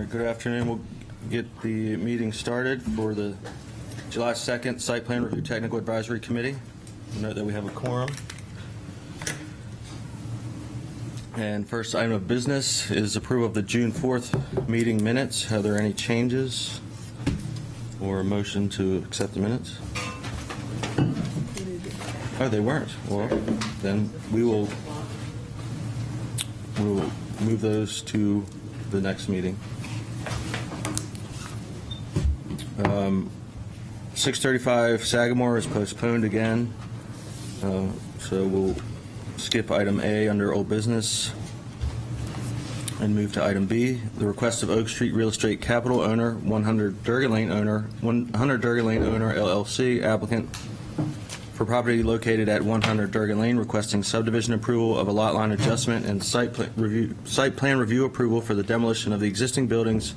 right, good afternoon. We'll get the meeting started for the July 2nd Site Plan Review Technical Advisory Committee. Note that we have a quorum. And first item of business is approval of the June 4th meeting minutes. Are there any changes or a motion to accept the minutes? Oh, they weren't. Well, then we will move those to the next meeting. 635 Sagamore is postponed again, so we'll skip item A under old business and move to item B. The request of Oak Street Real Estate Capital owner, 100 Durgan Lane owner LLC, applicant for property located at 100 Durgan Lane, requesting subdivision approval of a lot line adjustment and site plan review approval for the demolition of the existing buildings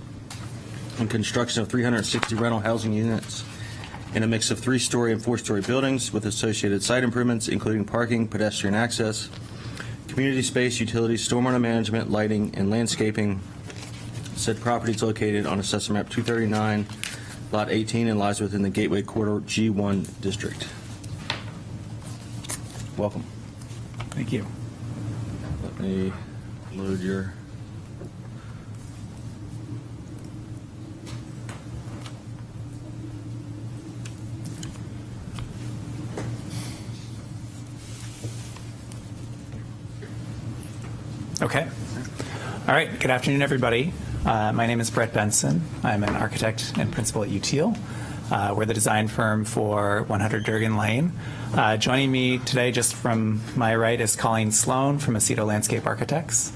and construction of 360 rental housing units in a mix of 3-story and 4-story buildings with associated site improvements, including parking, pedestrian access, community space, utilities, stormwater management, lighting, and landscaping. Said property is located on Assessor Map 239, Lot 18, and lies within the Gateway Corridor G1 district. Welcome. Thank you. Let me load your... Okay. All right. Good afternoon, everybody. My name is Brett Benson. I'm an architect and principal at UTEAL. We're the design firm for 100 Durgan Lane. Joining me today, just from my right, is Colleen Sloan from Aceto Landscape Architects,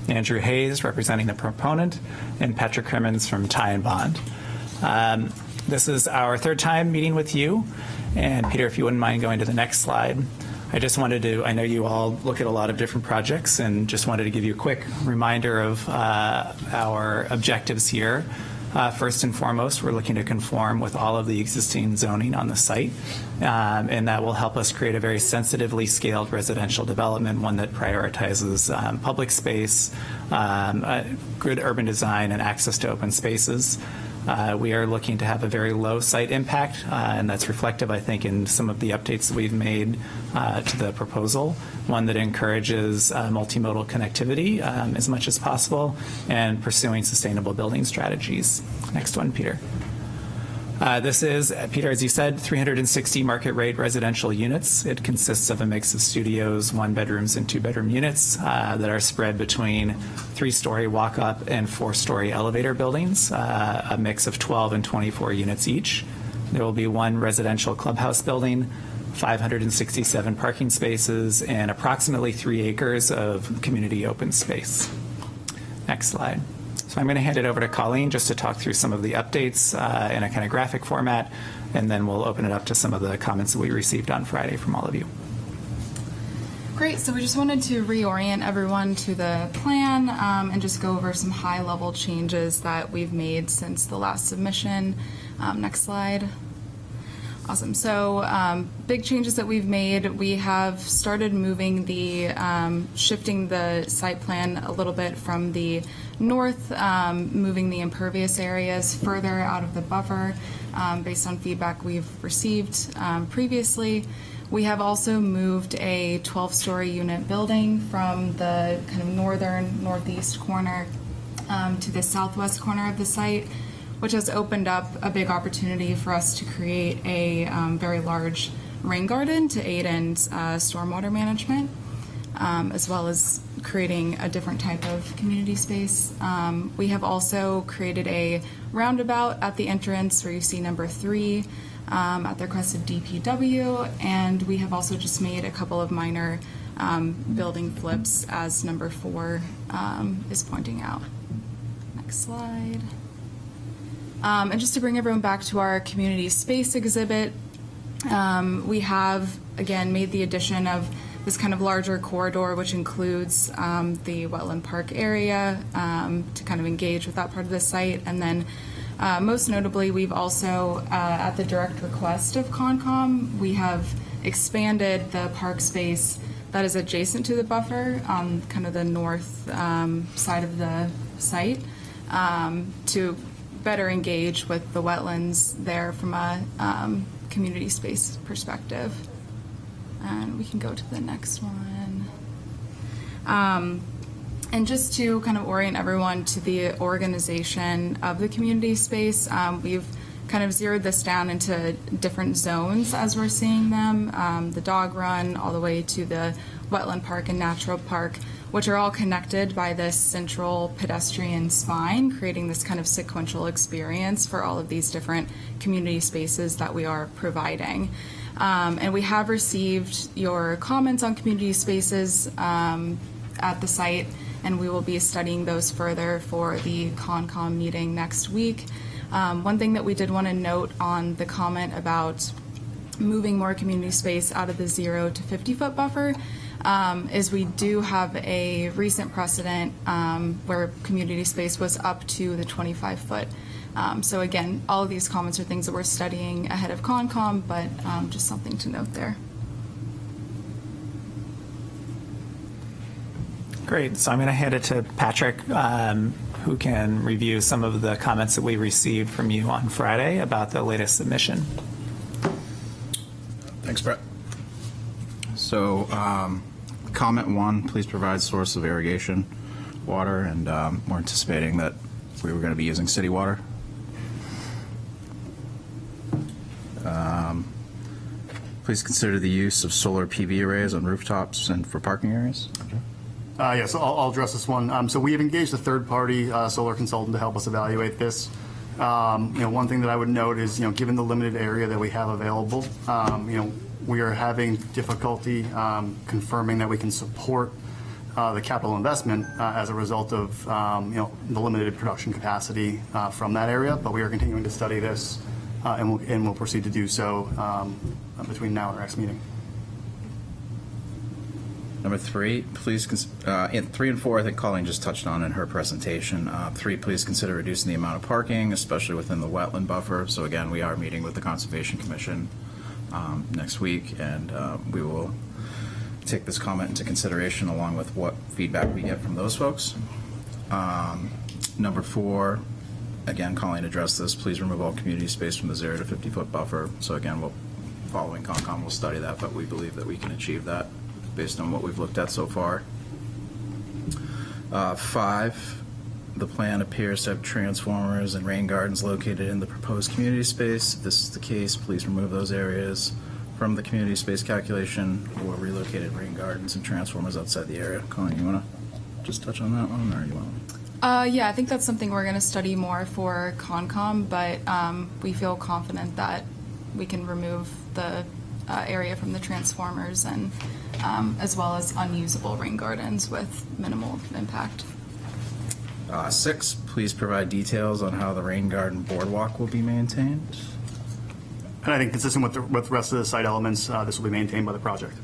Andrew Hayes representing the proponent, and Patrick Crimmins from Ty and Bond. This is our third time meeting with you. And Peter, if you wouldn't mind going to the next slide. I just wanted to, I know you all look at a lot of different projects, and just wanted to give you a quick reminder of our objectives here. First and foremost, we're looking to conform with all of the existing zoning on the site, and that will help us create a very sensitively scaled residential development, one that prioritizes public space, good urban design, and access to open spaces. We are looking to have a very low site impact, and that's reflective, I think, in some of the updates that we've made to the proposal. One that encourages multimodal connectivity as much as possible, and pursuing sustainable building strategies. Next one, Peter. This is, Peter, as you said, 360 market rate residential units. It consists of a mix of studios, 1-bedrooms, and 2-bedroom units that are spread between 3-story walk-up and 4-story elevator buildings, a mix of 12 and 24 units each. There will be 1 residential clubhouse building, 567 parking spaces, and approximately 3 acres of community open space. Next slide. So I'm going to hand it over to Colleen just to talk through some of the updates in a kind of graphic format, and then we'll open it up to some of the comments that we received on Friday from all of you. Great. So we just wanted to reorient everyone to the plan and just go over some high-level changes that we've made since the last submission. Next slide. Awesome. So big changes that we've made. We have started moving shifting the site plan a little bit from the north, moving the impervious areas further out of the buffer based on feedback we've received previously. We have also moved a 12-story unit building from the kind of northeast corner to the southwest corner of the site, which has opened up a big opportunity for us to create a very large rain garden to aid in stormwater management, as well as creating a different type of community space. We have also created a roundabout at the entrance where you see number 3 at the request of DPW, and we have also just made a couple of minor building flips as number 4 is pointing out. Next slide. And just to bring everyone back to our community space exhibit, we have, again, made the addition of this kind of larger corridor, which includes the wetland park area to kind of engage with that part of the site. And then most notably, we've also, at the direct request of Concom, we have expanded the park space that is adjacent to the buffer on kind of the north side of the site. to better engage with the wetlands there from a community space perspective. And we can go to the next one. And just to kind of orient everyone to the organization of the community space, we've kind of zeroed this down into different zones as we're seeing them, the dog run all the way to the wetland park and natural park, which are all connected by this central pedestrian spine, creating this kind of sequential experience for all of these different community spaces that we are providing. And we have received your comments on community spaces at the site, and we will be studying those further for the CONCOM meeting next week. One thing that we did want to note on the comment about moving more community space out of the 0 to 50-foot buffer is we do have a recent precedent where community space was up to the 25-foot. So again, all of these comments are things that we're studying ahead of CONCOM, but just something to note there. Great. So I'm going to hand it to Patrick, who can review some of the comments that we received from you on Friday about the latest submission. Thanks, Brett. So, comment 1, please provide source of irrigation water, and we're anticipating that we were going to be using city water. Please consider the use of solar PV arrays on rooftops and for parking areas. Yes, I'll address this one. So we have engaged a third-party solar consultant to help us evaluate this. One thing that I would note is, given the limited area that we have available, we are having difficulty confirming that we can support the capital investment as a result of, the limited production capacity from that area. But we are continuing to study this, and we'll proceed to do so between now and our next meeting. Number 3, please, 3 and 4, I think Colleen just touched on in her presentation. 3, please consider reducing the amount of parking, especially within the wetland buffer. So again, we are meeting with the Conservation Commission next week, and we will take this comment into consideration along with what feedback we get from those folks. Number 4, again, Colleen addressed this, please remove all community space from the 0 to 50-foot buffer. So again, following CONCOM, we'll study that, but we believe that we can achieve that based on what we've looked at so far. 5, the plan appears to have transformers and rain gardens located in the proposed community space. If this is the case, please remove those areas from the community space calculation or relocated rain gardens and transformers outside the area. Colleen, you want to just touch on that one, or you want? Yeah, I think that's something we're going to study more for CONCOM, but we feel confident that we can remove the area from the transformers and as well as unusable rain gardens with minimal impact. 6, please provide details on how the rain garden boardwalk will be maintained. And I think consistent with the rest of the site elements, this will be maintained by the project.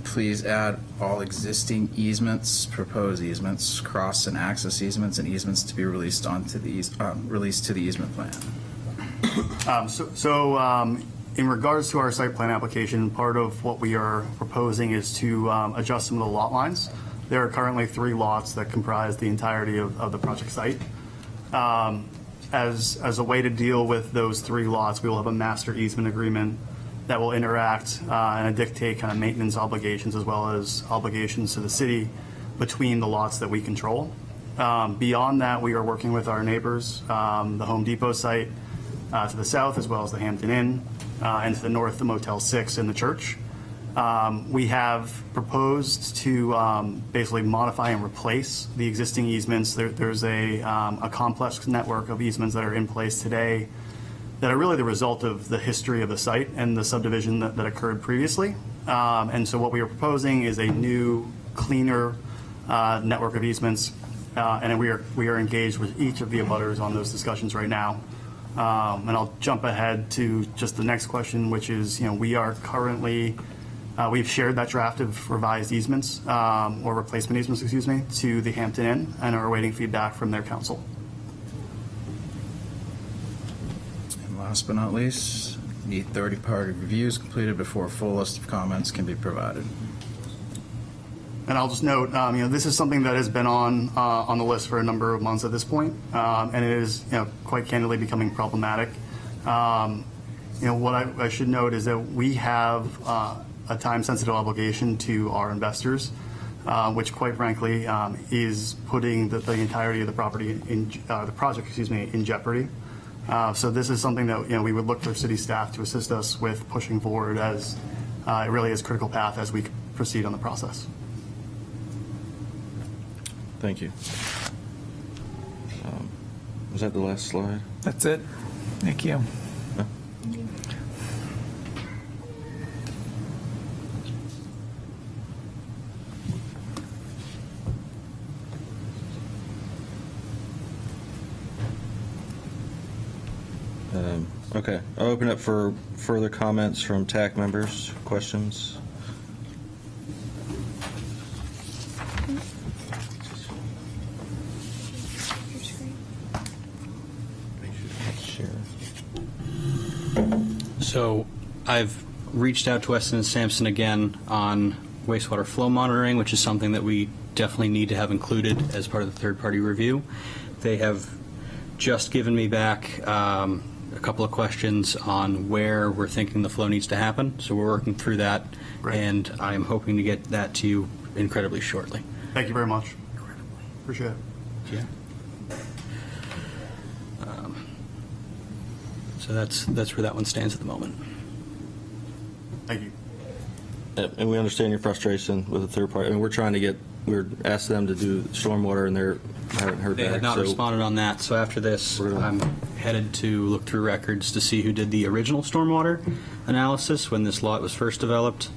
Please add all existing easements, proposed easements, cross and access easements, and easements to be released onto the released to the easement plan. In regards to our site plan application, part of what we are proposing is to adjust some of the lot lines. There are currently 3 lots that comprise the entirety of the project site. As a way to deal with those 3 lots, we will have a master easement agreement that will interact and dictate kind of maintenance obligations as well as obligations to the city between the lots that we control. Beyond that, we are working with our neighbors, the Home Depot site to the south, as well as the Hampton Inn, and to the north, the Motel 6 and the church. We have proposed to basically modify and replace the existing easements. There's a complex network of easements that are in place today that are really the result of the history of the site and the subdivision that occurred previously. And so what we are proposing is a new, cleaner network of easements, and we are engaged with each of the abutters on those discussions right now. And I'll jump ahead to just the next question, which is, we are currently, we've shared that draft of revised easements, or replacement easements, excuse me, to the Hampton Inn and are awaiting feedback from their council. And last but not least, need 30-party reviews completed before a full list of comments can be provided. And I'll just note, this is something that has been on the list for a number of months at this point, and it is, quite candidly becoming problematic. What I should note is that we have a time-sensitive obligation to our investors, which, quite frankly, is putting the entirety of the project, in jeopardy. So this is something that we would look for city staff to assist us with pushing forward, as it really is a critical path as we proceed on the process. Thank you. Was that the last slide? That's it. Thank you. Okay, I'll open up for further comments from TAC members, questions. So I've reached out to Weston and Sampson again on wastewater flow monitoring, which is something that we definitely need to have included as part of the third-party review. They have just given me back a couple of questions on where we're thinking the flow needs to happen. So we're working through that, Great. and I'm hoping to get that to you incredibly shortly. Thank you very much. Appreciate it. Yeah. So that's where that one stands at the moment. Thank you. And we understand your frustration with the third party. I mean, we're asked them to do stormwater, and they haven't heard They back. had not so responded on that, so after this, We're gonna- I'm headed to look through records to see who did the original stormwater analysis when this lot was first developed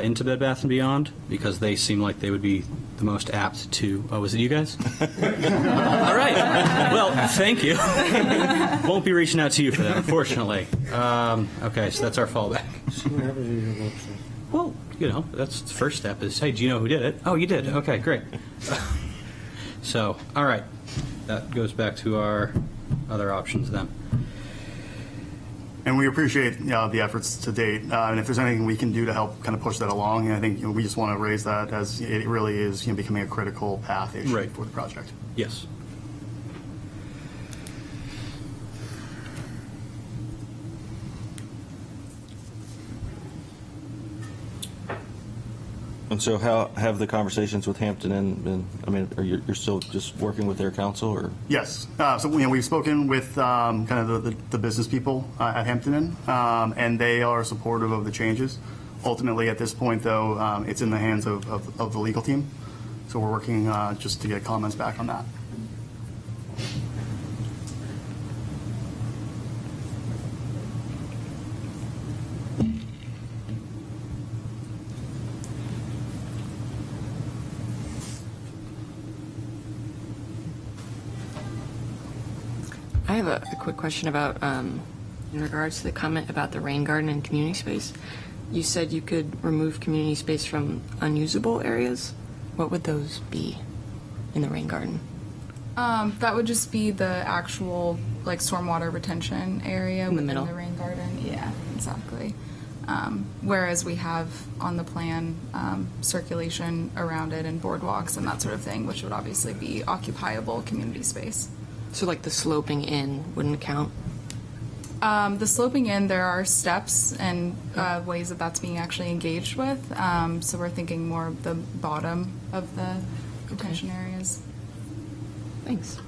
into Bed Bath & Beyond, because they seem like they would be the most apt to... Oh, was it you guys? All right. Well, thank you. Won't be reaching out to you for that, unfortunately. Okay, so that's our fallback. Well, that's the first step is, hey, do you know who did it? Oh, you did. Okay, great. So, all right. That goes back to our other options then. And we appreciate the efforts to date. And if there's anything we can do to help kind of push that along, I think we just want to raise that, as it really is becoming a critical path issue Right. for the project. Yes. And so how have the conversations with Hampton Inn been? I mean, you're still just working with their council, or? Yes. So we've spoken with kind of the business people at Hampton Inn, and they are supportive of the changes. Ultimately, at this point, though, it's in the hands of the legal team. So we're working just to get comments back on that. I have a quick question about, in regards to the comment about the rain garden and community space. You said you could remove community space from unusable areas. What would those be in the rain garden? That would just be the actual stormwater retention area In the within middle. the rain garden. Yeah, exactly. Whereas we have on the plan circulation around it and boardwalks and that sort of thing, which would obviously be occupiable community space. So like the sloping in wouldn't count? The sloping in, there are steps and ways that that's being actually engaged with. So we're thinking more of the bottom of the retention areas. Thanks.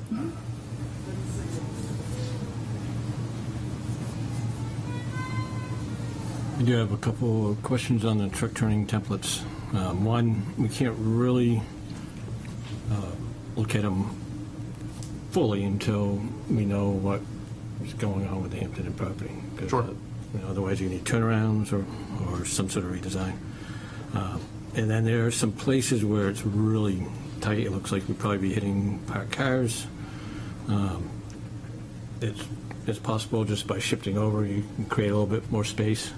I do have a couple of questions on the truck turning templates. One, we can't really look at them fully until we know what is going on with the Hampton Inn property. 'Cause, Sure. Otherwise, you need turnarounds or some sort of redesign. And then there are some places where it's really tight. It looks like we'd probably be hitting parked cars. It's possible just by shifting over, you can create a little bit more space.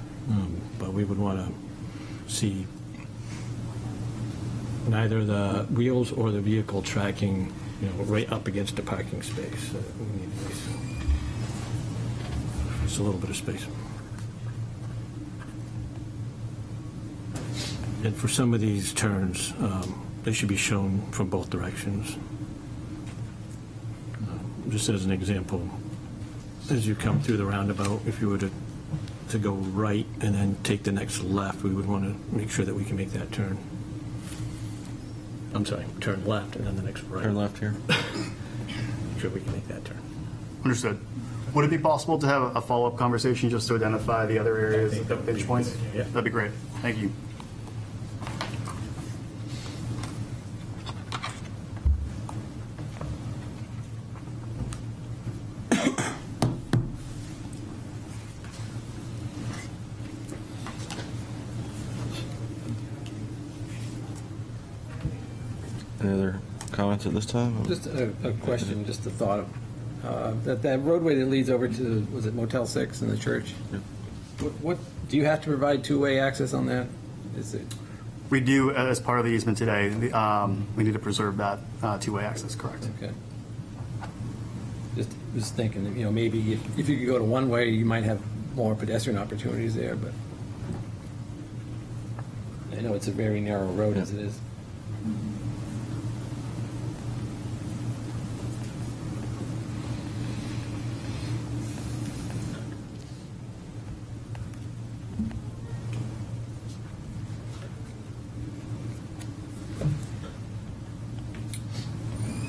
But we would want to see neither the wheels or the vehicle tracking, right up against the parking space. We need at least just a little bit of space. And for some of these turns, they should be shown from both directions. Just as an example, as you come through the roundabout, if you were to go right and then take the next left, we would want to make sure that we can make that turn. I'm sorry, turn left and then the next right. Turn left here. Make sure we can make that turn. Understood. Would it be possible to have a follow-up conversation just to identify the other areas, the pinch points? Yeah. That'd be great. Thank you. Any other comments at this time? Just a question, just a thought. That roadway that leads over to, was it Motel 6 and the church? What, do you have to provide two-way access on that? Is it, We do, as part of the easement today, we need to preserve that two-way access, correct? okay. Just thinking, maybe if you could go to one way, you might have more pedestrian opportunities there, but I know it's a very narrow road as it is.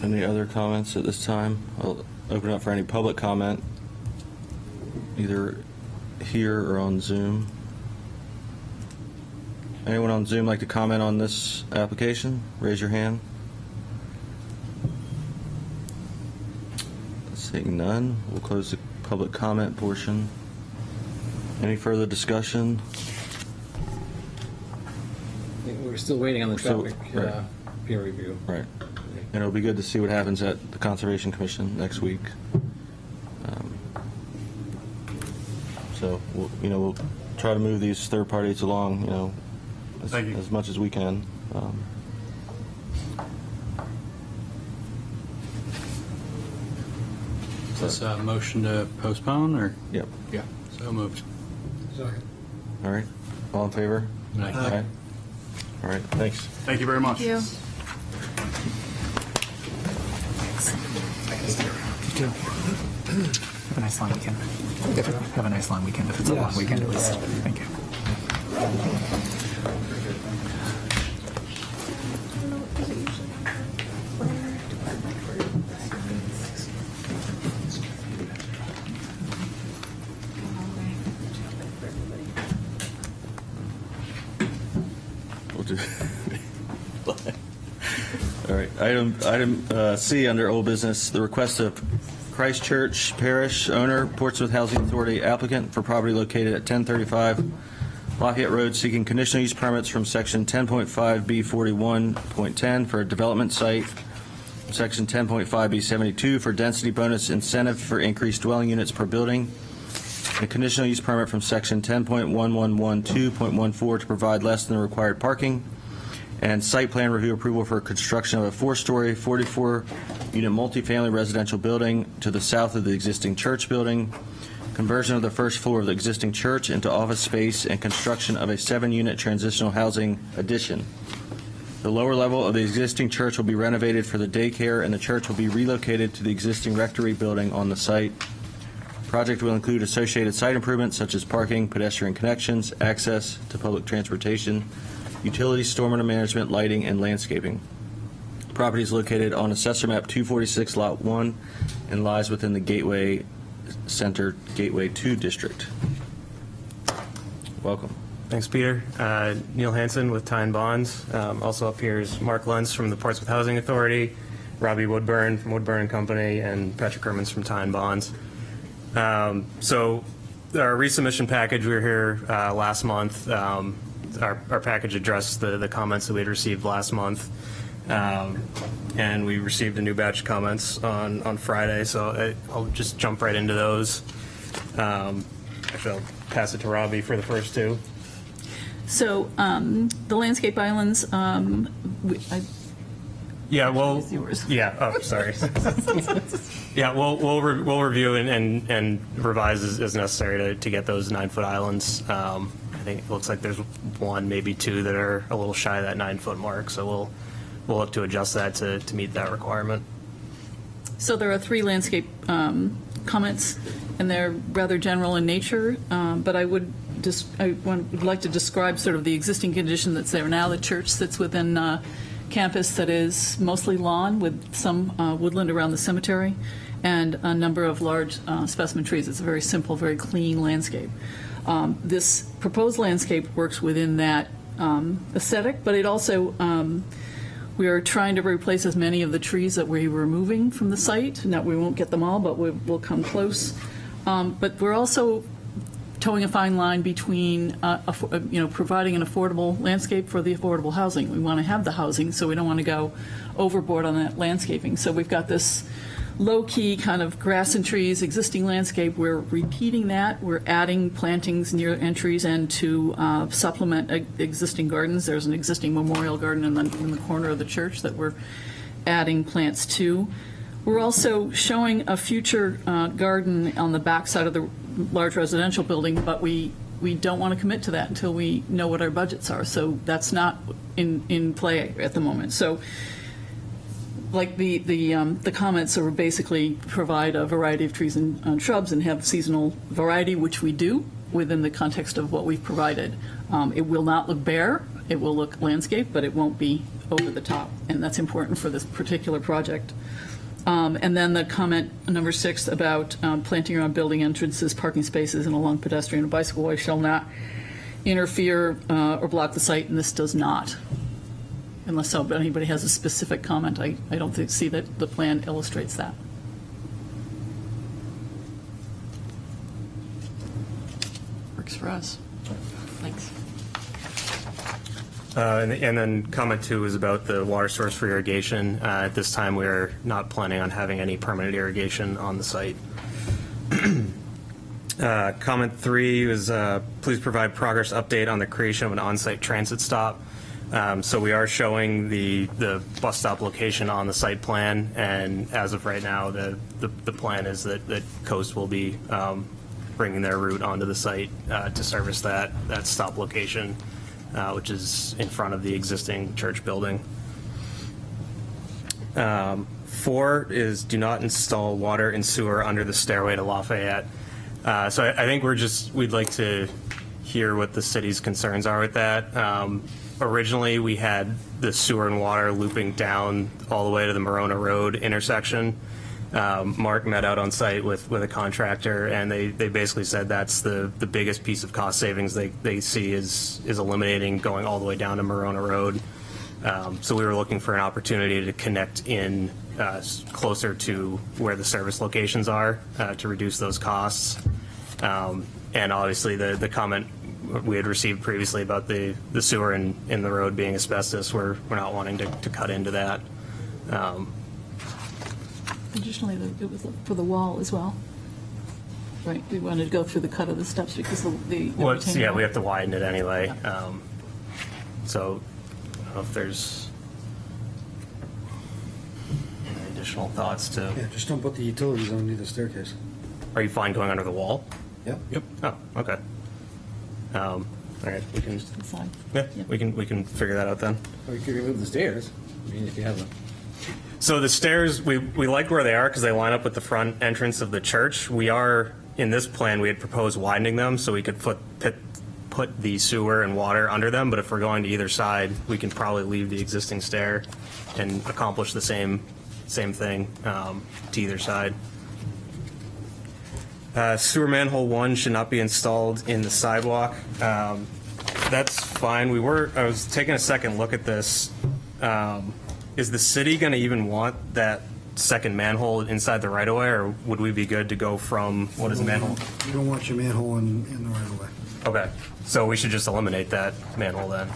Any other comments at this time? I'll open up for any public comment, either here or on Zoom. Anyone on Zoom like to comment on this application? Raise your hand. Seeing none, we'll close the public comment portion. Any further discussion? We're still waiting on the We're still- traffic right. peer review. Right. And it'll be good to see what happens at the Conservation Commission next week. So, we'll try to move these third parties along, Thank you. as much as we can. Is this a motion to postpone, or? Yep. Yeah. So moved. All right. All in favor? Aye. All right. Thanks. Thank you very much. Thank you. Have a nice long weekend. Have a nice long weekend if it's a long weekend at least. Thank you. We'll do. All right. Item C under old business, the request of Christ Church Parish owner, Portsmouth Housing Authority applicant for property located at 1035 Lafayette Road, seeking conditional use permits from Section 10.5B41.10 for a development site, Section 10.5B72 for density bonus incentive for increased dwelling units per building, a conditional use permit from Section 10.1112.14 to provide less than the required parking, and site plan review approval for construction of a 4-story, 44-unit multifamily residential building to the south of the existing church building, conversion of the first floor of the existing church into office space, and construction of a 7-unit transitional housing addition. The lower level of the existing church will be renovated for the daycare, and the church will be relocated to the existing rectory building on the site. Project will include associated site improvements such as parking, pedestrian connections, access to public transportation, utilities, stormwater management, lighting, and landscaping. Property is located on Assessor Map 246, Lot 1, and lies within the Gateway Center Gateway 2 district. Welcome. Thanks, Peter. Neil Hansen with Tyne Bonds. Also up here is Mark Lentz from the Portsmouth Housing Authority, Robbie Woodburn from Woodburn & Company, and Patrick Kermans from Tyne Bonds. So our resubmission package, we were here last month. Our package addressed the comments that we had received last month. And we received a new batch of comments on Friday, so I'll just jump right into those. Actually, I'll pass it to Robbie for the first two. So the landscape islands, Yeah, well, It's yours. yeah. Oh, sorry. Yeah, we'll review and revise as necessary to get those 9-foot islands think it looks like there's one, maybe two that are a little shy of that 9-foot mark. So we'll look to adjust that to meet that requirement. So there are 3 landscape comments, and they're rather general in nature, but I would like to describe sort of the existing condition that's there now. The church sits within campus that is mostly lawn with some woodland around the cemetery and a number of large specimen trees. It's a very simple, very clean landscape. This proposed landscape works within that aesthetic, but it also we are trying to replace as many of the trees that we're removing from the site. Now, we won't get them all, but we'll come close. But we're also towing a fine line between, providing an affordable landscape for the affordable housing. We want to have the housing, so we don't want to go overboard on that landscaping. So we've got this low-key kind of grass and trees, existing landscape. We're repeating that. We're adding plantings near entries and to supplement existing gardens. There's an existing memorial garden in the corner of the church that we're adding plants to. We're also showing a future garden on the back side of the large residential building, but we don't want to commit to that until we know what our budgets are. So that's not in play at the moment. So like the comments are basically provide a variety of trees and shrubs and have seasonal variety, which we do within the context of what we've provided. It will not look bare. It will look landscape, but it won't be over the top. And that's important for this particular project. And then the comment number 6 about planting around building entrances, parking spaces, and along pedestrian and bicycle ways shall not interfere or block the site, and this does not. Unless anybody has a specific comment, I don't see that the plan illustrates that. Works for us. Thanks. And then comment 2 is about the water source for irrigation. At this time, we're not planning on having any permanent irrigation on the site. Comment 3 is please provide progress update on the creation of an on-site transit stop. So we are showing the bus stop location on the site plan, and as of right now, the plan is that Coast will be bringing their route onto the site to service that stop location, which is in front of the existing church building. 4 is do not install water and sewer under the stairway to Lafayette. So I think we'd like to hear what the city's concerns are with that. Originally, we had the sewer and water looping down all the way to the Morona Road intersection. Mark met out on site with a contractor, and they basically said that's the biggest piece of cost savings they see is eliminating going all the way down to Morona Road. So we were looking for an opportunity to connect in closer to where the service locations are to reduce those costs. And obviously the comment we had received previously about the sewer in the road being asbestos, we're not wanting to cut into that. Additionally, it was for the wall as well. Right, we wanted to go through the cut of the steps because the Well, retaining yeah, wall. we have to widen it anyway. So I don't know if there's any additional thoughts to, Yeah, just don't put the utilities underneath the staircase. are you fine going under the wall? Yep. Yep. Oh, okay. All right, we can, Inside. yeah, Yep. we can figure that out then. Or you could remove the stairs. I mean, if you have them. So the stairs, we like where they are because they line up with the front entrance of the church. We are, in this plan, we had proposed widening them so we could put the sewer and water under them, but if we're going to either side, we can probably leave the existing stair and accomplish the same thing to either side. Sewer manhole 1 should not be installed in the sidewalk. That's fine. I was taking a second look at this. Is the city going to even want that second manhole inside the right-of-way, or would we be good to go from, what is manhole? You don't want your manhole in the right of way. Okay, so we should just eliminate that manhole then.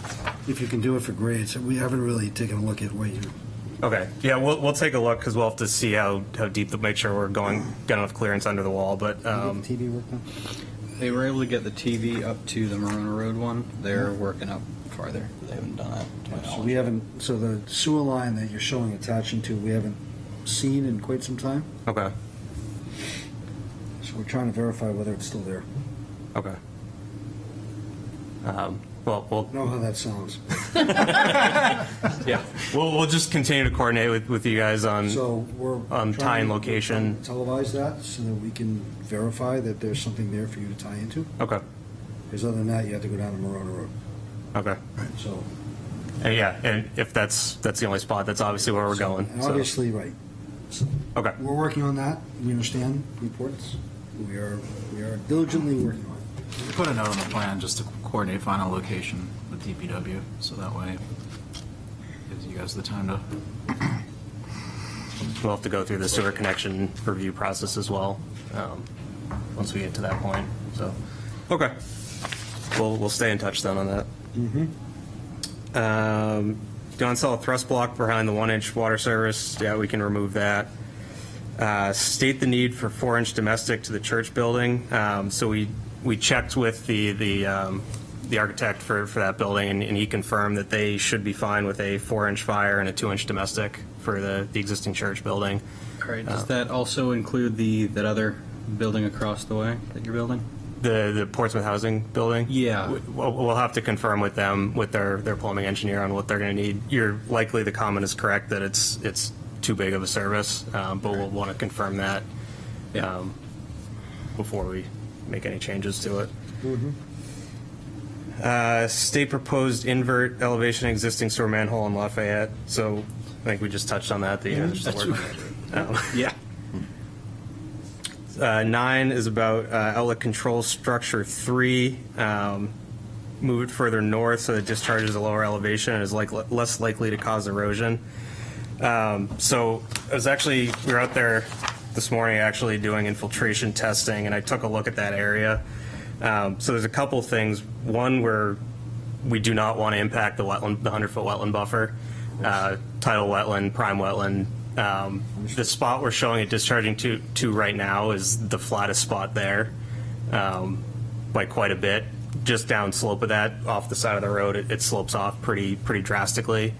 If you can do it for grades, we haven't really taken a look at where you, Okay, yeah, we'll take a look because we'll have to see how deep to make sure we're get enough clearance under the wall, but TV work done? They were able to get the TV up to the Morona Road one. They're working up farther. They haven't done that, to my So knowledge. we haven't, so the sewer line that you're showing attaching to, we haven't seen in quite some time. okay, So we're trying to verify whether it's still there. okay. We'll Know how that sounds. yeah, we'll just continue to coordinate with you guys on So we're time, trying location. to televise that so that we can verify that there's something there for you to tie into. Okay. Because other than that, you have to go down to Marona Road. Okay. So, And yeah, and if that's the only spot, that's obviously where we're going. and so. obviously, right. So Okay. we're working on that. We understand reports. We are diligently working on it. We put a note on the plan just to coordinate final location with DPW, so that way it gives you guys the time to. We'll have to go through the sewer connection review process as well, once we get to that point. So, okay. We'll stay in touch then on that. Do you want to sell a thrust block behind the 1-inch water service? Yeah, we can remove that. State the need for 4-inch domestic to the church building. So we checked with the architect for that building, and he confirmed that they should be fine with a 4-inch fire and a 2-inch domestic for the existing church building. All right, does that also include that other building across the way that you're building? The Portsmouth Housing building? Yeah. We'll have to confirm with them, with their plumbing engineer, on what they're going to need. You're likely, the comment is correct that it's too big of a service, but we'll want to confirm that before we make any changes to it. State proposed invert elevation existing sewer manhole in Lafayette. So I think we just touched on that. The That's yeah. 9 is about outlet control structure 3. Move it further north so that it discharges a lower elevation and is less likely to cause erosion. So we were out there this morning actually doing infiltration testing, and I took a look at that area. So there's a couple things. One, where we do not want to impact the 100-foot wetland buffer, tidal wetland, prime wetland. The spot we're showing it discharging to right now is the flattest spot there, by quite a bit. Just down slope of that, off the side of the road, it slopes off pretty drastically.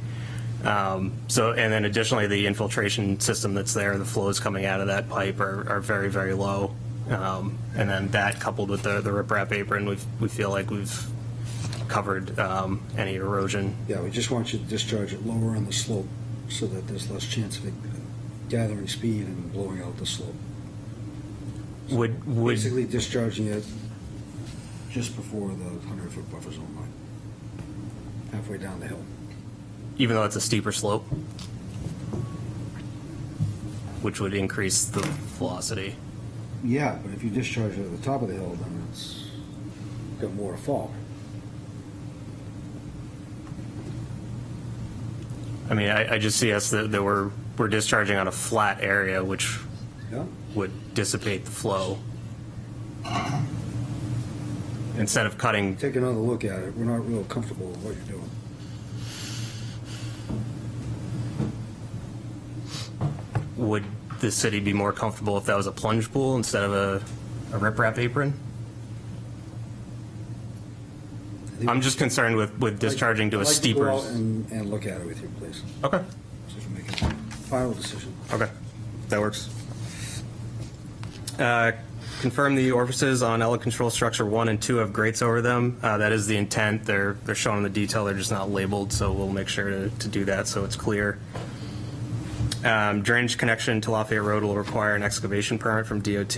And then additionally, the infiltration system that's there, the flows coming out of that pipe are very, very low. And then that coupled with the riprap apron, we feel like we've covered any erosion. Yeah, we just want you to discharge it lower on the slope so that there's less chance of it gathering speed and blowing out the slope. Would Basically discharging it just before the 100-foot buffer zone line, halfway down the hill. even though it's a steeper slope, which would increase the velocity. Yeah, but if you discharge it at the top of the hill, then it's got more to fall. I mean, I just see us that we're discharging on a flat area, which Yeah? would dissipate the flow. Instead of cutting, Take another look at it. We're not real comfortable with what you're doing. would the city be more comfortable if that was a plunge pool instead of a riprap apron? I'm just concerned with discharging to a I'd like steeper. go out and look at it with you, please. Okay, So you can make a final decision. okay, that works. Confirm the orifices on outlet control structure 1 and 2 have grates over them. That is the intent. They're shown in the detail. They're just not labeled, so we'll make sure to do that so it's clear. Drainage connection to Lafayette Road will require an excavation permit from DOT,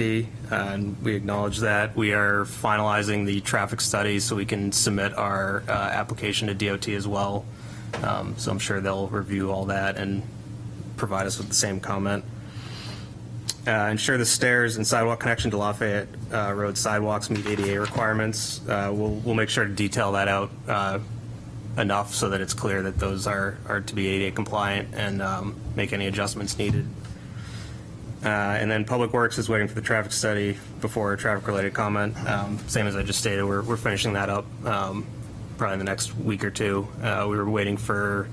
and we acknowledge that. We are finalizing the traffic study so we can submit our application to DOT as well. So I'm sure they'll review all that and provide us with the same comment. Ensure the stairs and sidewalk connection to Lafayette Road sidewalks meet ADA requirements. We'll make sure to detail that out enough so that it's clear that those are to be ADA compliant and make any adjustments needed. And then Public Works is waiting for the traffic study before a traffic-related comment. Same as I just stated, we're finishing that up probably in the next week or two. We were waiting for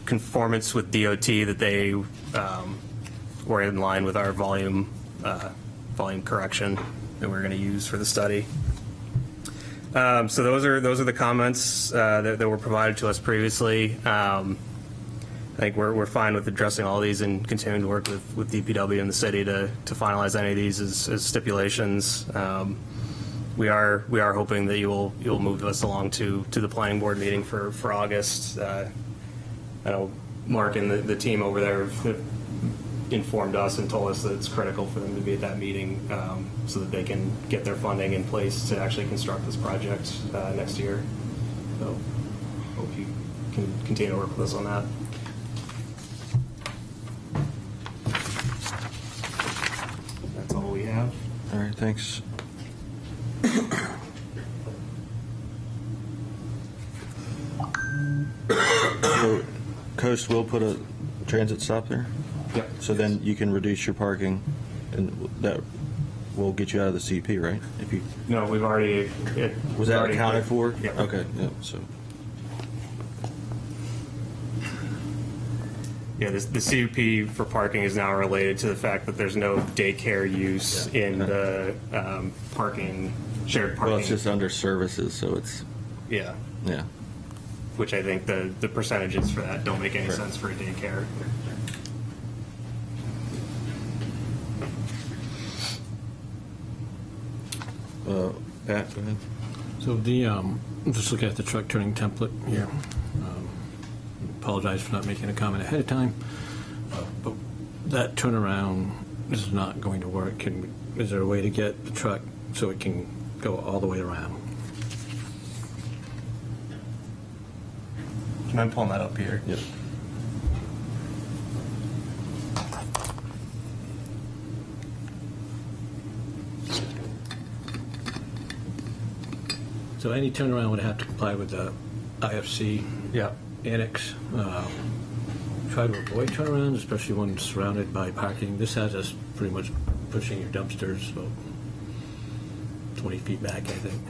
conformance with DOT that they were in line with our volume correction that we're going to use for the study. So those are the comments that were provided to us previously. I think we're fine with addressing all these and continuing to work with DPW and the city to finalize any of these as stipulations. we are hoping that you'll move us along to the planning board meeting for August. I know Mark and the team over there have informed us and told us that it's critical for them to be at that meeting so that they can get their funding in place to actually construct this project next year. So hope you can continue to work with us on that. That's all we have. All right, thanks. So Coast will put a transit stop there? Yep. So then you can reduce your parking, and that will get you out of the CP, right? If you, No, we've already. was that accounted for? Yeah. Okay, yeah, so. Yeah, the CUP for parking is now related to the fact that there's no daycare use in the parking, shared parking. Well, it's just under services, so it's, Yeah, yeah. which I think the percentages for that don't make any sense for a daycare. Pat, go ahead. So the, just looking at the truck turning template here. Apologize for not making a comment ahead of time, but that turnaround is not going to work. Is there a way to get the truck so it can go all the way around? Can I pull that up here? Yep. So any turnaround would have to comply with the IFC Yeah. annex. Try to avoid turnarounds, especially when surrounded by parking. This has us pretty much pushing your dumpsters about 20 feet back, I think,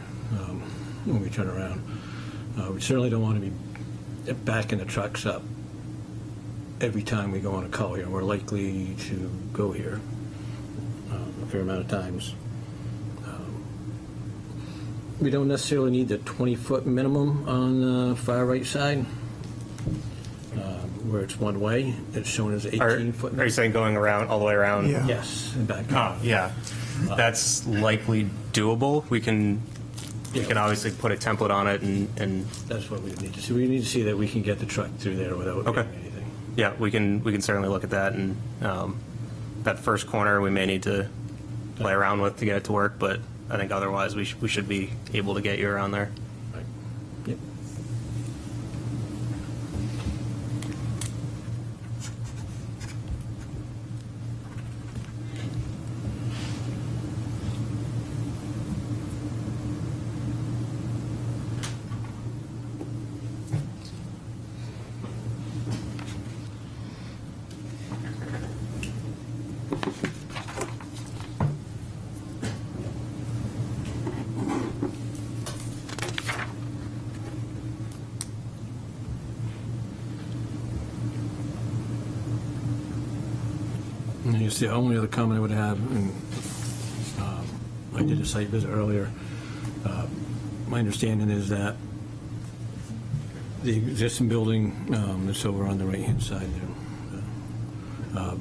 when we turn around. We certainly don't want to be backing the trucks up every time we go on a call here. We're likely to go here a fair amount of times. We don't necessarily need the 20-foot minimum on the far right side, where it's one way. It's shown as 18-foot. Are you saying going around, all the way around? Yeah. Yes, and back. Oh, yeah. That's likely doable. We can obviously put a template on it and That's what we need to see. We need to see that we can get the truck through there without Okay. hitting anything. yeah, we can certainly look at that. And that first corner we may need to play around with to get it to work, but I think otherwise we should be able to get you around there. Right. Yep. And I guess the only other comment I would have, and I did a site visit earlier, my understanding is that the existing building that's over on the right-hand side there,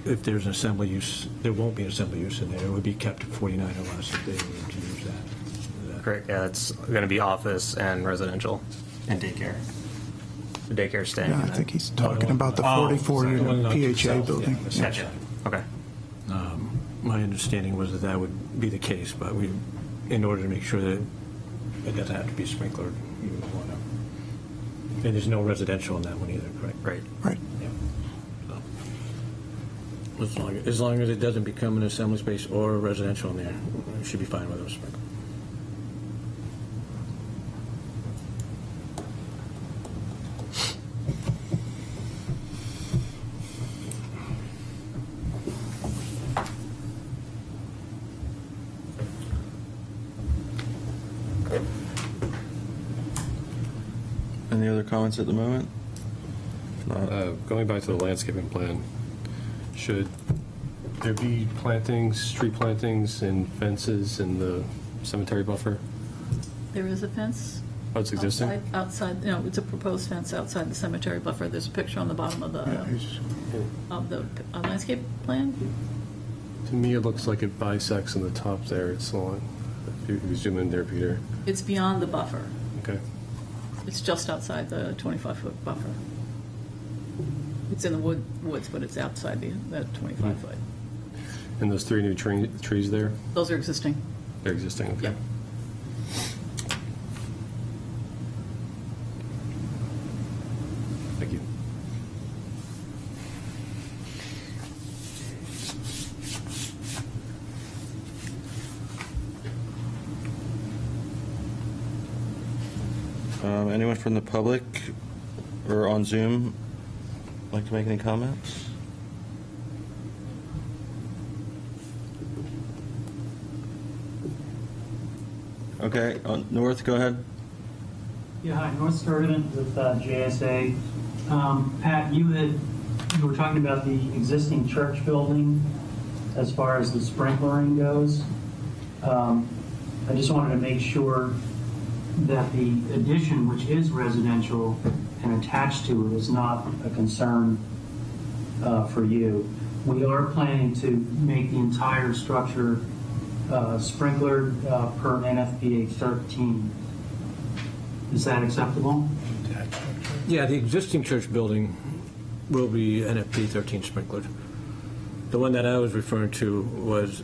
if there's an assembly use, there won't be an assembly use in there. It would be kept at 49 or less if they were to use that. Correct. Yeah, it's going to be office and residential and daycare. The daycare staying. Yeah, I in there. think he's talking Oh, about the sorry. 44-unit PHA Itself, building. yeah, Gotcha. Okay. My understanding was that would be the case, but we, in order to make sure that it doesn't have to be sprinklered, you would want to. And there's no residential in that one either, correct? Right. Right. Yeah. So, as long as it doesn't become an assembly space or a residential in there, it should be fine with those sprinkled. Any other comments at the moment? Going back to the landscaping plan, should there be plantings, tree plantings and fences in the cemetery buffer? There is a fence. Oh, it's existing? Outside, it's a proposed fence outside the cemetery buffer. There's a picture on the bottom of the landscape plan. To me, it looks like it bisects in the top there. It's the one. If you zoom in there, Peter. It's beyond the buffer. Okay. It's just outside the 25-foot buffer. It's in the woods, but it's outside that 25-foot. And those three new trees there, Those are existing. they're existing, okay. Yep. Thank you. Anyone from the public or on Zoom like to make any comments? Okay, North, go ahead. Yeah, hi, North Sturtevant with JSA. Pat, you were talking about the existing church building as far as the sprinklering goes. I just wanted to make sure that the addition, which is residential and attached to it, is not a concern for you. We are planning to make the entire structure sprinklered per NFPA 13. Is that acceptable? Yeah, the existing church building will be NFP 13 sprinklered. The one that I was referring to was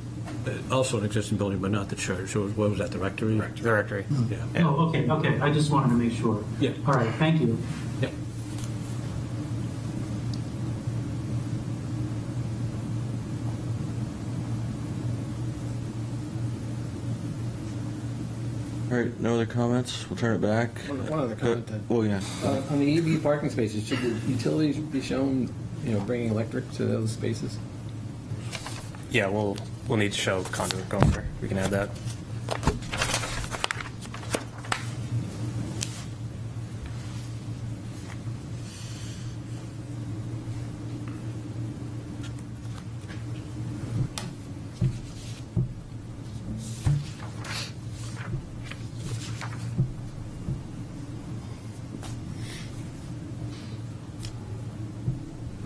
also an existing building, but not the church. What was that, the rectory? The rectory. Yeah. Oh, okay. I just wanted to make sure. Yeah. All right, thank you. Yep. All right, no other comments? We'll turn it back. One other comment then. Oh, yeah. On the EV parking spaces, should the utilities be shown, bringing electric to those spaces? Yeah, we'll need to show conduit going there. We can add that.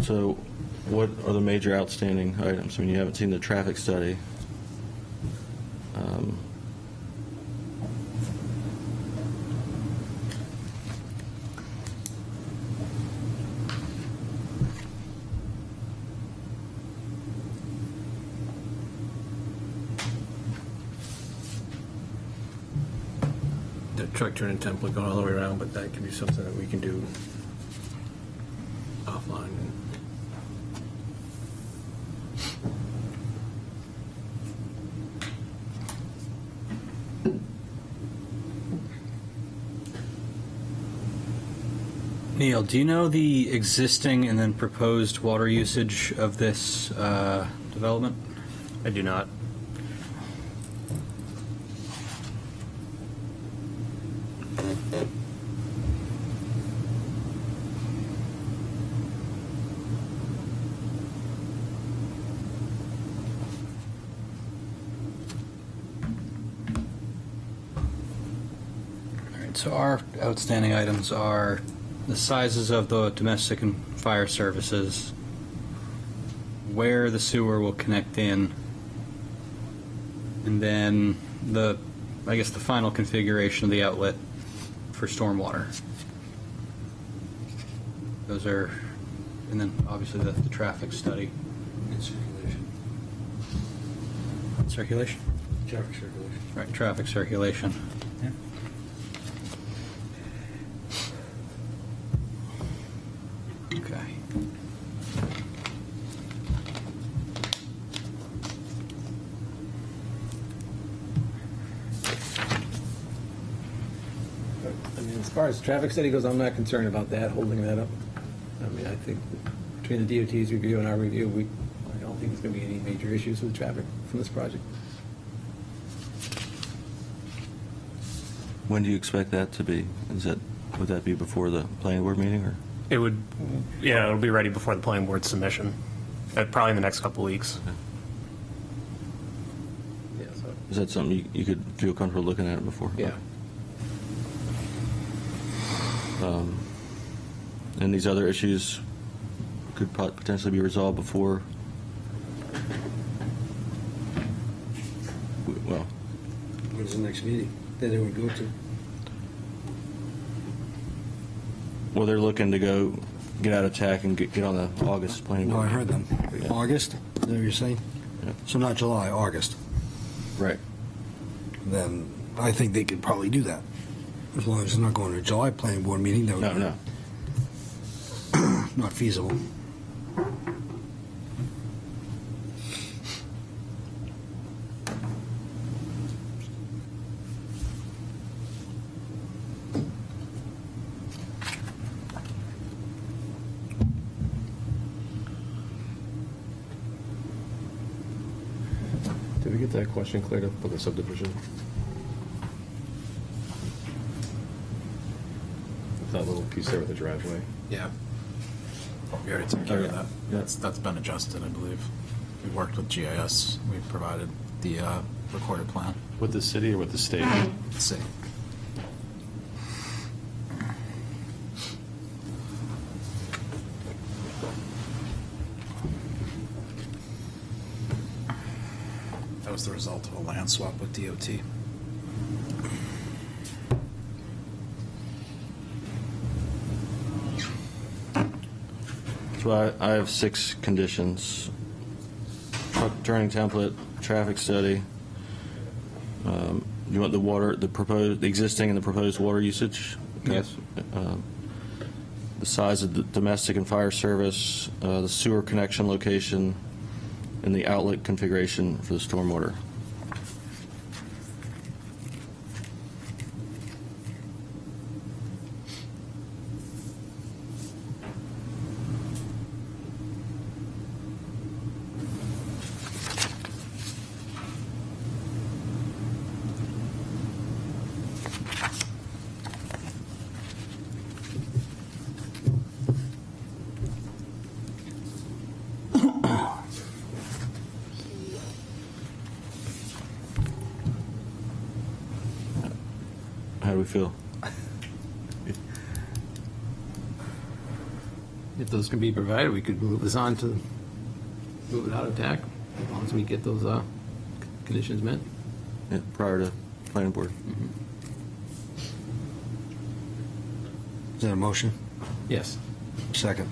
So what are the major outstanding items? I mean, you haven't seen the traffic study. The truck turning template going all the way around, but that can be something that we can do offline. Neil, do you know the existing and then proposed water usage of this development? I do not. All right, so our outstanding items are the sizes of the domestic and fire services, where the sewer will connect in, and then the final configuration of the outlet for stormwater. Those are, and then obviously the traffic study. And circulation. Circulation? Traffic circulation. Right, traffic circulation. Okay. I mean, as far as traffic study goes, I'm not concerned about that, holding that up. I mean, I think between the DOT's review and our review, I don't think there's going to be any major issues with traffic from this project. When do you expect that to be? Would that be before the planning board meeting, or? It would, yeah, it'll be ready before the planning board submission, probably in the next couple weeks. Yeah, so, Is that something you could feel comfortable looking at it before? yeah. And these other issues could potentially be resolved before, well, What When's the next meeting that they would go to? Well, they're looking to go get out of TAC and get on the August planning No, board. I heard them. August, is that what you're saying? Yeah. So not July, August. Right. Then I think they could probably do that. As long as it's not going to a July planning board meeting, that would No, be no. not feasible. Did we get that question cleared up with the subdivision? That little piece there with the driveway? Yeah. We already took care of that. Yeah. That's been adjusted, I believe. We worked with GIS. We provided the recorded plan. With the city or with the state? Let's see. That was the result of a land swap with DOT. So I have 6 conditions. Truck turning template, traffic study. You want the water, the existing and the proposed water usage? Yes. The size of the domestic and fire service, the sewer connection location, and the outlet configuration for the stormwater. How do we feel? If those can be provided, we could move this on to, move it out of TAC, as long as we get those conditions met. Yeah, prior to planning board. Is that a motion? Yes. Second.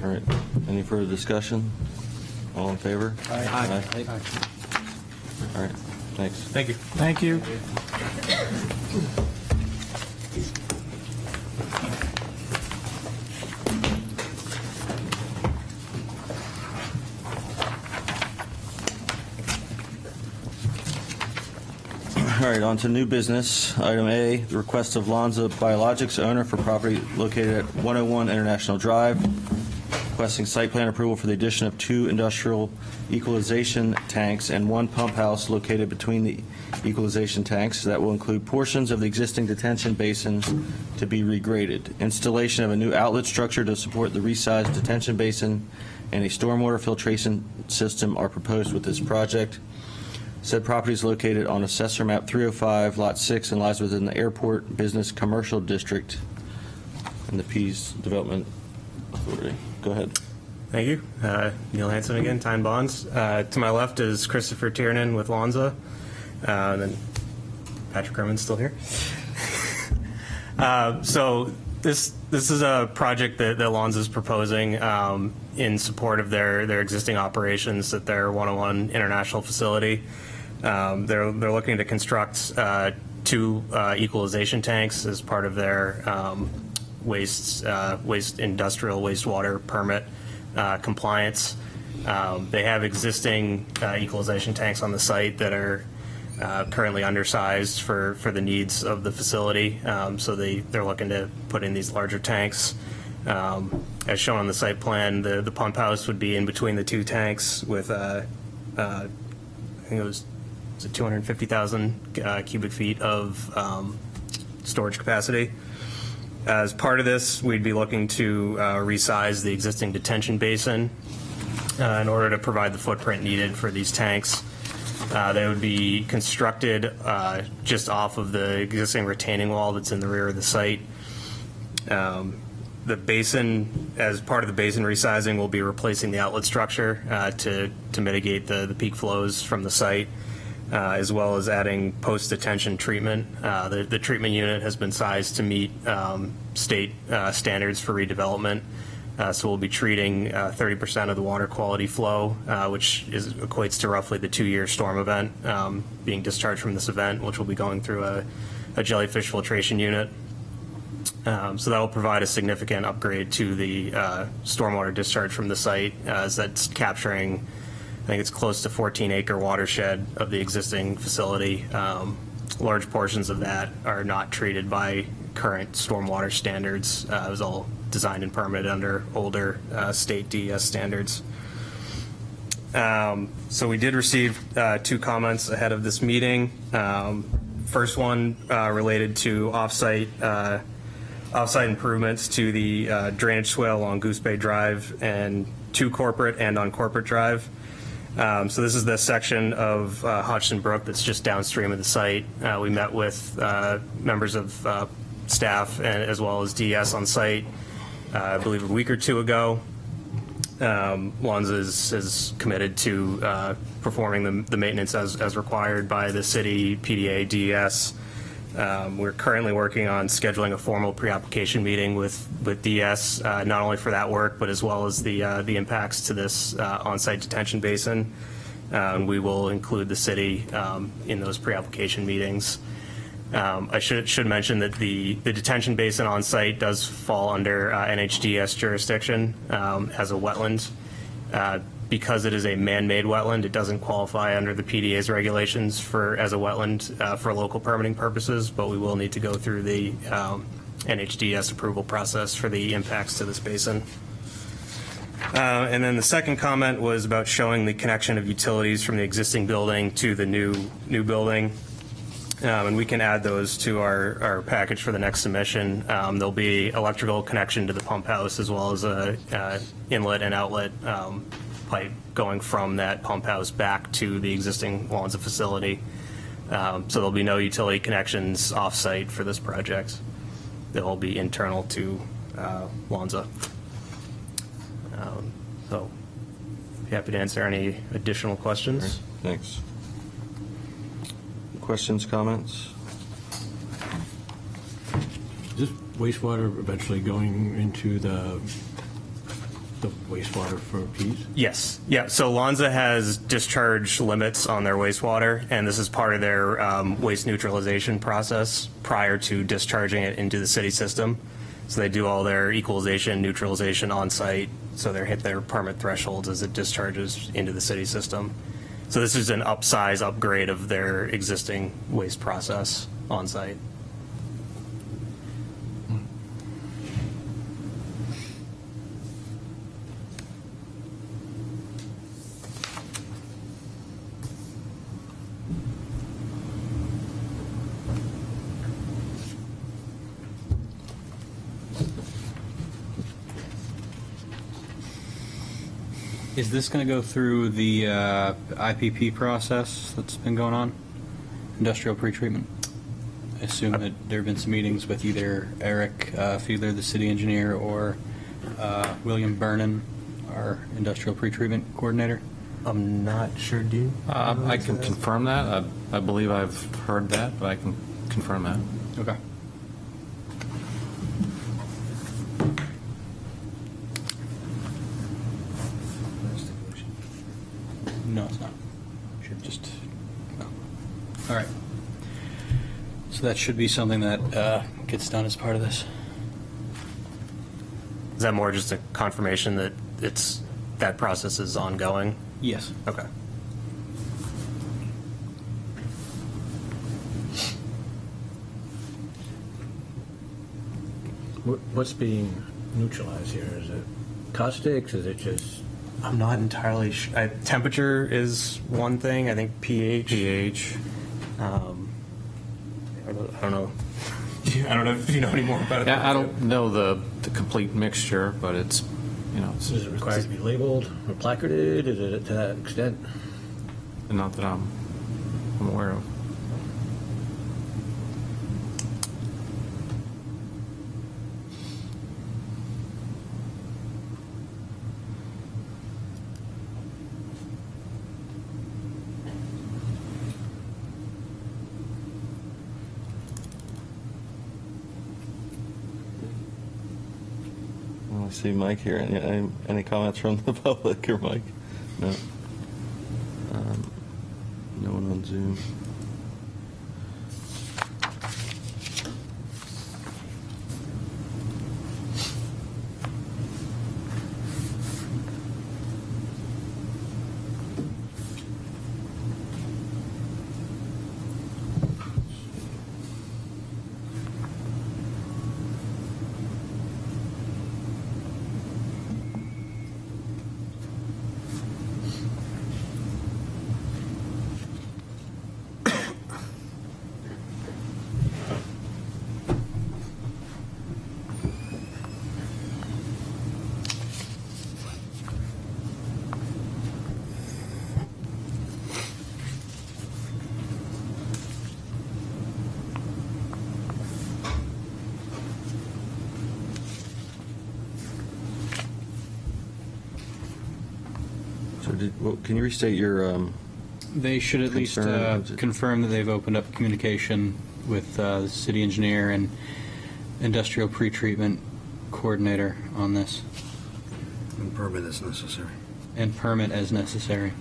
All right. Any further discussion? All in favor? Aye. All right. Thanks. Thank you. Thank you. All right, on to new business. Item A, the request of Lonza Biologics, owner for property located at 101 International Drive, requesting site plan approval for the addition of 2 industrial equalization tanks and 1 pump house located between the equalization tanks. That will include portions of the existing detention basin to be regraded, installation of a new outlet structure to support the resized detention basin, and a stormwater filtration system are proposed with this project. Said property is located on Assessor Map 305, Lot 6, and lies within the Airport Business Commercial District and the Pease Development Authority. Go ahead. Thank you. Neil Hansen again, Tyne Bonds. To my left is Christopher Tiernan with Lonza. And then Patrick Herman's still here. So this is a project that Lonza is proposing in support of their existing operations at their 101 International facility. They're looking to construct 2 equalization tanks as part of their industrial wastewater permit compliance. They have existing equalization tanks on the site that are currently undersized for the needs of the facility, so they're looking to put in these larger tanks. As shown on the site plan, the pump house would be in between the 2 tanks with I think it was 250,000 cubic feet of storage capacity. As part of this, we'd be looking to resize the existing detention basin in order to provide the footprint needed for these tanks. They would be constructed just off of the existing retaining wall that's in the rear of the site. The basin, as part of the basin resizing, will be replacing the outlet structure to mitigate the peak flows from the site. as well as adding post-detention treatment. The treatment unit has been sized to meet state standards for redevelopment. So we'll be treating 30% of the water quality flow, which equates to roughly the 2-year storm event being discharged from this event, which will be going through a jellyfish filtration unit. So that will provide a significant upgrade to the stormwater discharge from the site, as that's capturing, I think it's close to 14-acre watershed of the existing facility. Large portions of that are not treated by current stormwater standards. It was all designed and permitted under older state DES standards. So we did receive 2 comments ahead of this meeting. First one related to offsite improvements to the drainage swale along Goose Bay Drive and to Corporate and on Corporate Drive. So this is the section of Hodgson Brook that's just downstream of the site. We met with members of staff and as well as DES on site, I believe a week or 2 ago. Lonza is committed to performing the maintenance as required by the city, PDA, DES. We're currently working on scheduling a formal pre-application meeting with DES, not only for that work, but as well as the impacts to this on-site detention basin. We will include the city in those pre-application meetings. I should mention that the detention basin on site does fall under NHDS jurisdiction as a wetland. Because it is a man-made wetland, it doesn't qualify under the PDA's regulations as a wetland for local permitting purposes, but we will need to go through the NHDS approval process for the impacts to this basin. And then the second comment was about showing the connection of utilities from the existing building to the new building. And we can add those to our package for the next submission. There'll be electrical connection to the pump house as well as a inlet and outlet pipe going from that pump house back to the existing Lonza facility. So there'll be no utility connections off-site for this project. They'll all be internal to Lonza. So happy to answer any additional questions. Thanks. Questions, comments? Is this wastewater eventually going into the wastewater for Pease? Yes. Yeah. So Lonza has discharge limits on their wastewater, and this is part of their waste neutralization process prior to discharging it into the city system. So they do all their equalization, neutralization on site, so they hit their permit thresholds as it discharges into the city system. So this is an upgrade of their existing waste process on site. Is this going to go through the IPP process that's been going on? Industrial pretreatment? I assume that there have been some meetings with either Eric Fiedler, the city engineer, or William Vernon, our industrial pretreatment coordinator? I'm not sure, do you? I can confirm that. I believe I've heard that, but I can confirm that. Okay. No, it's not. Should just. No. All right. So that should be something that gets done as part of this. Is that more just a confirmation that that process is ongoing? Yes. Okay. What's being neutralized here? Is it caustics? Is it just... I'm not entirely sure. Temperature is one thing. I think pH. I don't know. I don't know if you know any more about it. Yeah, I don't know the complete mixture, but it's, Is it required to be labeled or placarded? Is it to that extent? not that I'm aware of. see Mike here. Any comments from the public or Mike? No. No one on Zoom. So can you restate your? They should at least concern? confirm that they've opened up communication with the city engineer and industrial pretreatment coordinator on this. And permit is necessary. And permit as necessary.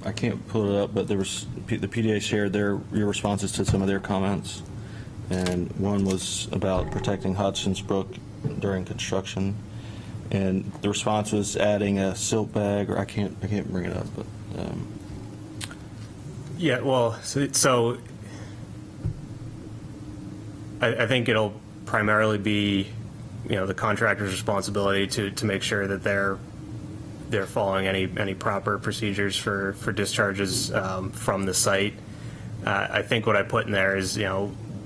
I can't pull it up, but there was the PDA shared your responses to some of their comments, and one was about protecting Hudson's Brook during construction, and the response was adding a silt bag, or I can't bring it up, but Yeah, well, so I think it'll primarily be, the contractor's responsibility to make sure that they're following any proper procedures for discharges from the site. I think what I put in there is,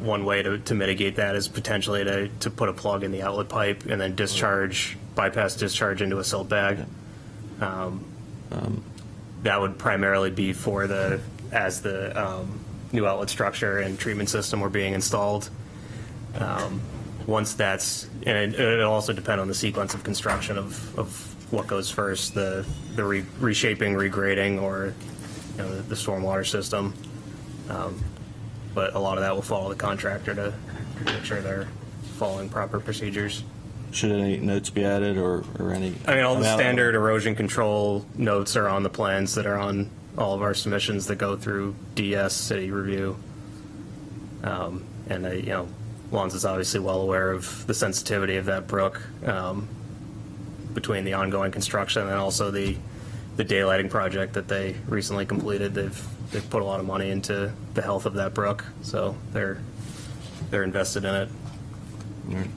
one way to mitigate that is potentially to put a plug in the outlet pipe and then bypass discharge into a silt bag. That would primarily be as the new outlet structure and treatment system were being installed. Once that's, and it'll also depend on the sequence of construction of what goes first, the reshaping, regrading, or the stormwater system. But a lot of that will follow the contractor to make sure they're following proper procedures. should any notes be added or any? I mean, all the standard erosion control notes are on the plans that are on all of our submissions that go through DS city review. And Lons is obviously well aware of the sensitivity of that brook between the ongoing construction and also the daylighting project that they recently completed. They've put a lot of money into the health of that brook, so they're invested in it. All right.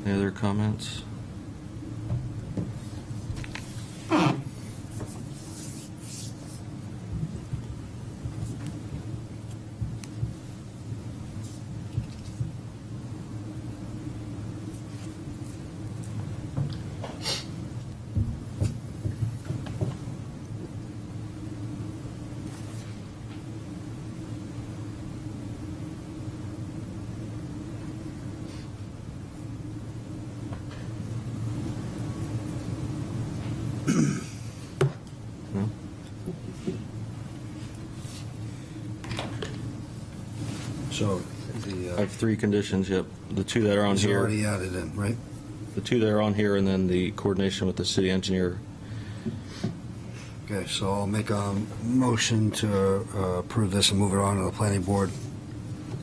Any other comments? No? So I the, have three conditions, yep. The two that are on it's here. already added in, right? The two that are on here, and then the coordination with the city engineer. Okay, so I'll make a motion to approve this and move it on to the planning board,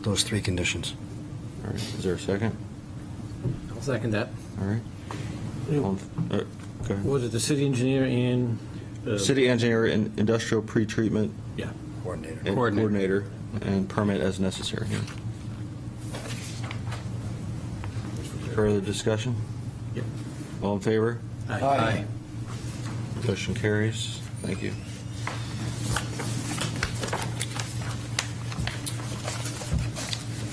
those three conditions. All right, is there a second? I'll second that. All right. Go ahead. Was it the city engineer and city engineer and industrial pretreatment Yeah. Coordinator. and coordinator, and permit as necessary. Further discussion? Yep. All in favor? Aye. Motion carries. Thank you.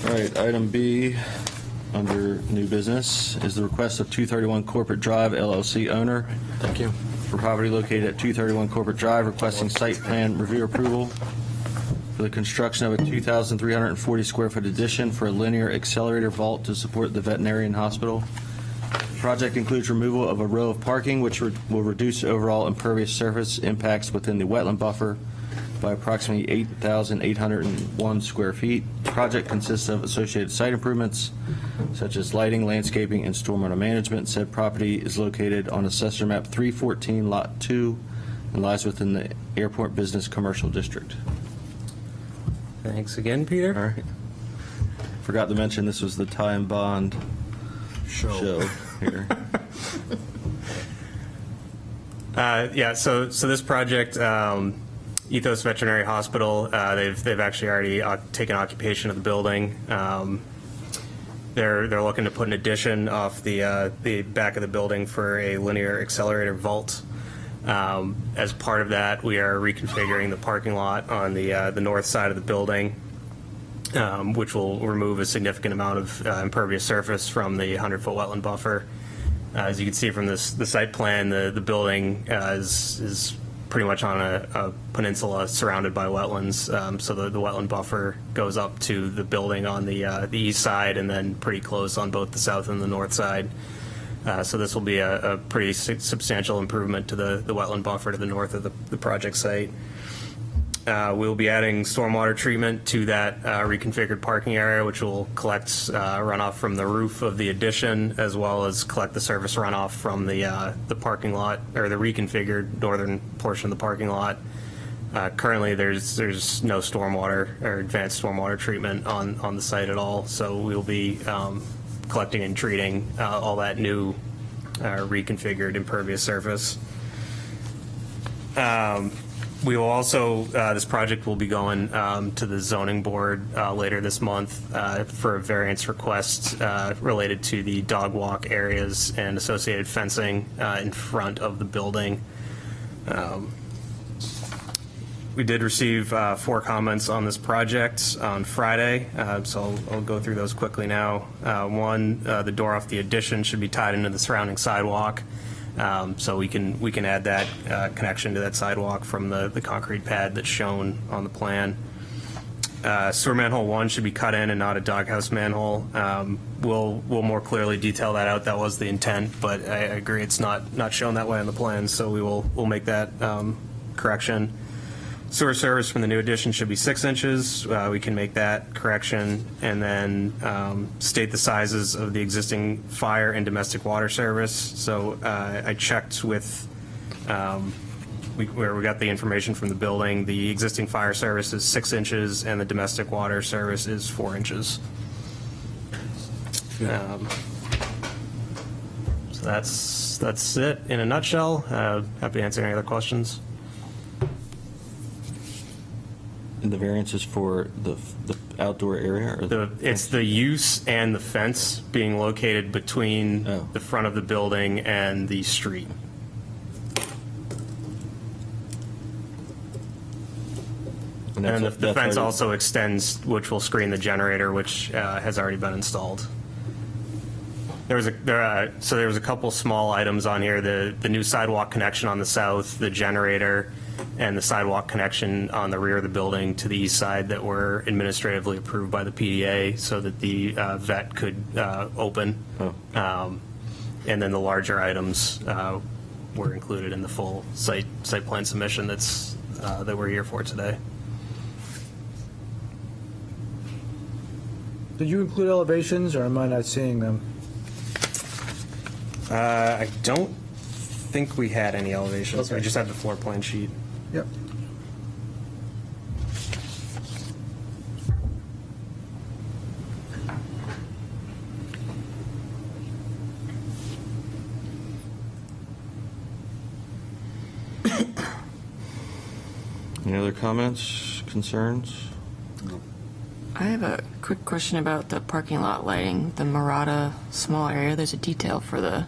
All right, item B, under new business, is the request of 231 Corporate Drive LLC owner. Thank you. For property located at 231 Corporate Drive, requesting site plan review approval for the construction of a 2,340 square foot addition for a linear accelerator vault to support the veterinarian hospital. The project includes removal of a row of parking, which will reduce overall impervious surface impacts within the wetland buffer by approximately 8,801 square feet. The project consists of associated site improvements such as lighting, landscaping, and stormwater management. Said property is located on Assessor Map 314, Lot 2, and lies within the Airport Business Commercial District. Thanks again, Peter. All right. Forgot to mention this was the Time Bond show here. Yeah, so this project, Ethos Veterinary Hospital, they've actually already taken occupation of the building. They're looking to put an addition off the back of the building for a linear accelerator vault. As part of that, we are reconfiguring the parking lot on the north side of the building, which will remove a significant amount of impervious surface from the 100-foot wetland buffer. As you can see from the site plan, the building is pretty much on a peninsula surrounded by wetlands. So the wetland buffer goes up to the building on the east side and then pretty close on both the south and the north side. So this will be a pretty substantial improvement to the wetland buffer to the north of the project site. We'll be adding stormwater treatment to that reconfigured parking area, which will collect runoff from the roof of the addition, as well as collect the surface runoff from the parking lot, or the reconfigured northern portion of the parking lot. Currently, there's no stormwater or advanced stormwater treatment on the site at all, so we'll be collecting and treating all that new reconfigured impervious surface. We will also, this project will be going to the zoning board later this month for a variance request related to the dog walk areas and associated fencing in front of the building. We did receive 4 comments on this project on Friday, so I'll go through those quickly now. One, the door off the addition should be tied into the surrounding sidewalk, so we can add that connection to that sidewalk from the concrete pad that's shown on the plan. Sewer manhole 1 should be cut in and not a doghouse manhole. We'll more clearly detail that out. That was the intent, but I agree it's not shown that way on the plan, so we'll make that correction. Sewer service from the new addition should be 6 inches. We can make that correction, and then state the sizes of the existing fire and domestic water service. So I checked with where we got the information from the building. The existing fire service is 6 inches, and the domestic water service is 4 inches. So that's it in a nutshell. Happy to answer any other questions. And the variances for the outdoor area? Or It's the use and the fence being located between the front of the building and the street. And the fence also extends, which will screen the generator, which has already been installed. There was a couple small items on here: the new sidewalk connection on the south, the generator, and the sidewalk connection on the rear of the building to the east side that were administratively approved by the PDA so that the vet could open. And then the larger items were included in the full site plan submission that we're here for today. Did you include elevations, or am I not seeing them? I don't think we had any elevations. Okay. We just had the floor plan sheet. Yep. Any other comments, concerns? I have a quick question about the parking lot lighting, the Murata small area. There's a detail for the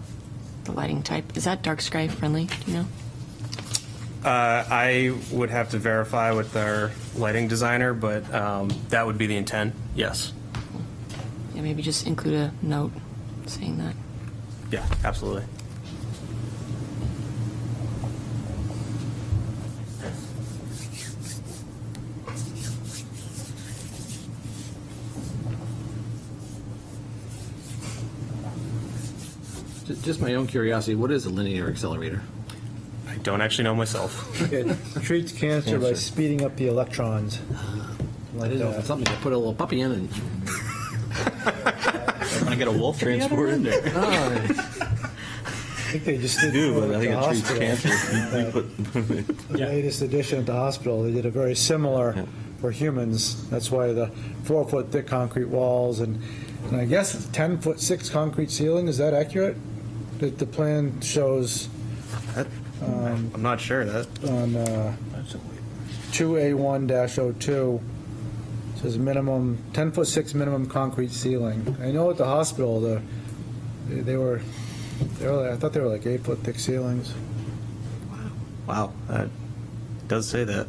lighting type. Is that dark sky friendly? Do you know? I would have to verify with our lighting designer, but that would be the intent, yes. Yeah, maybe just include a note saying that. Yeah, absolutely. Just my own curiosity, what is a linear accelerator? I don't actually know myself. It treats cancer by speeding up the electrons. I didn't know if it's something to put a little puppy in and. Want to get a wolf Transported? I think they just did Do, but I at think the it treats hospital. cancer. You put- The latest edition at the hospital, they did a very similar Yeah. for humans. That's why the 4-foot thick concrete walls and I guess 10-foot 6 concrete ceiling. Is that accurate? The plan shows I'm not sure that. on 2A1-02 says minimum 10-foot 6 minimum concrete ceiling. I know at the hospital they were I thought they were like 8-foot thick ceilings. Wow, that does say that.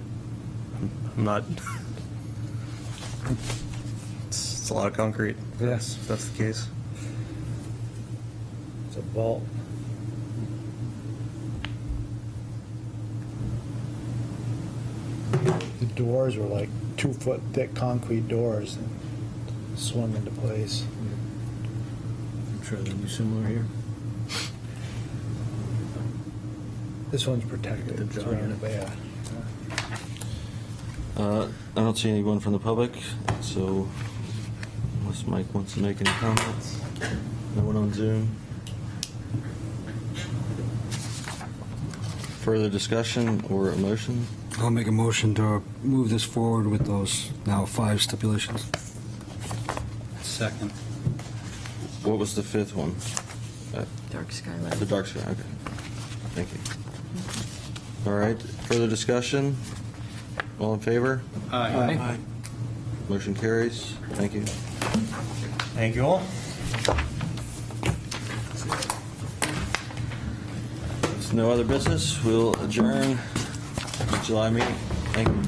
I'm not. It's a lot of concrete. Yes, If that's the case. it's a vault. The doors were like 2-foot thick concrete doors and swung into place. I'm sure they'll be similar here. This one's protected. Good It's job, surrounded by a I don't see anyone from the public, so unless Mike wants to make any comments. No one on Zoom. Further discussion or a motion? I'll make a motion to move this forward with those now 5 stipulations. Second. What was the fifth one? Dark sky The lighting. dark sky, okay. Thank you. All right, further discussion? All in favor? Aye. Motion carries. Thank you. Thank you all. There's no other business. We'll adjourn the July meeting. Thank you.